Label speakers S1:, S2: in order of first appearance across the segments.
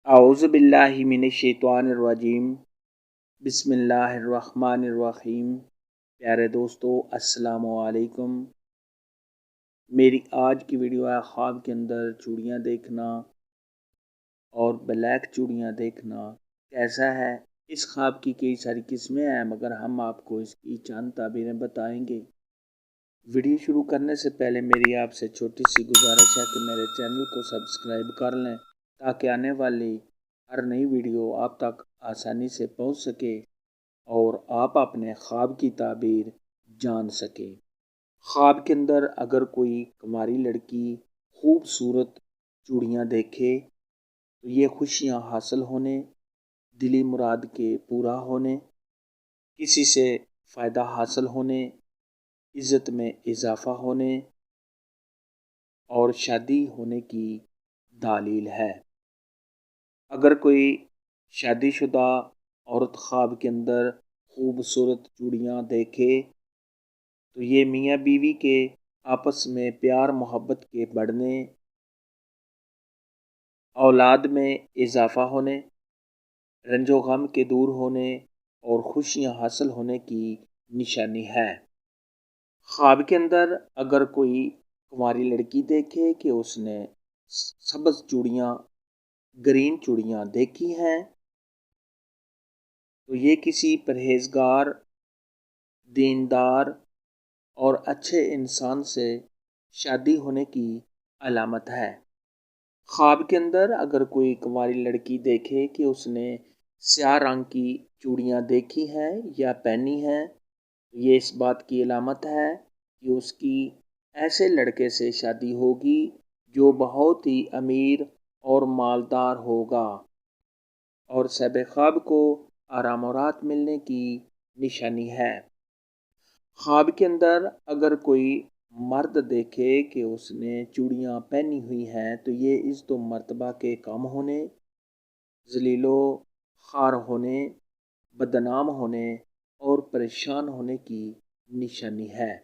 S1: اعوذ باللہ من الشیطان الرجیم، بسم اللہ الرحمن الرحیم۔ پیارے دوستو، السلام علیکم۔ میری آج کی ویڈیو ہے خواب کے اندر چوڑیاں دیکھنا اور بلیک چوڑیاں دیکھنا کیسا ہے۔ اس خواب کی کئی ساری قسمیں ہیں، مگر ہم آپ کو اس کی چند تعبیریں بتائیں گے۔ ویڈیو شروع کرنے سے پہلے میری آپ سے چھوٹی سی گزارش ہے کہ میرے چینل کو سبسکرائب کر لیں تاکہ آنے والی ہر نئی ویڈیو آپ تک آسانی سے پہنچ سکے اور آپ اپنے خواب کی تعبیر جان سکیں۔ خواب کے اندر اگر کوئی کماری لڑکی خوبصورت چوڑیاں دیکھے تو یہ خوشیاں حاصل ہونے، دلی مراد کے پورا ہونے، کسی سے فائدہ حاصل ہونے، عزت میں اضافہ ہونے اور شادی ہونے کی دلیل ہے۔ اگر کوئی شادی شدہ عورت خواب کے اندر خوبصورت چوڑیاں دیکھے تو یہ میاں بیوی کے آپس میں پیار محبت کے بڑھنے، اولاد میں اضافہ ہونے، رنج و غم کے دور ہونے اور خوشیاں حاصل ہونے کی نشانی ہے۔ خواب کے اندر اگر کوئی کنواری لڑکی دیکھے کہ اس نے سبز چوڑیاں، گرین چوڑیاں دیکھی ہیں تو یہ کسی پرہیزگار، دیندار اور اچھے انسان سے شادی ہونے کی علامت ہے۔ خواب کے اندر اگر کوئی کنواری لڑکی دیکھے کہ اس نے سیاہ رنگ کی چوڑیاں دیکھی ہیں یا پہنی ہیں، یہ اس بات کی علامت ہے کہ اس کی ایسے لڑکے سے شادی ہوگی جو بہت ہی امیر اور مالدار ہوگا، اور صاحب خواب کو آرام و راحت ملنے کی نشانی ہے۔ خواب کے اندر اگر کوئی مرد دیکھے کہ اس نے چوڑیاں پہنی ہوئی ہیں تو یہ عزت و مرتبہ کے کم ہونے، ذلیل و خوار ہونے، بدنام ہونے اور پریشان ہونے کی نشانی ہے۔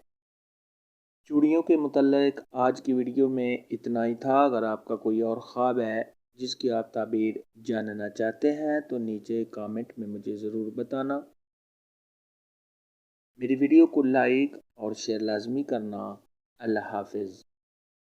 S1: چوڑیوں کے متعلق آج کی ویڈیو میں اتنا ہی تھا۔ اگر آپ کا کوئی اور خواب ہے جس کی آپ تعبیر جاننا چاہتے ہیں تو نیچے کامنٹ میں مجھے ضرور بتانا۔ میری ویڈیو کو لائک اور شیئر لازمی کرنا۔ اللہ حافظ۔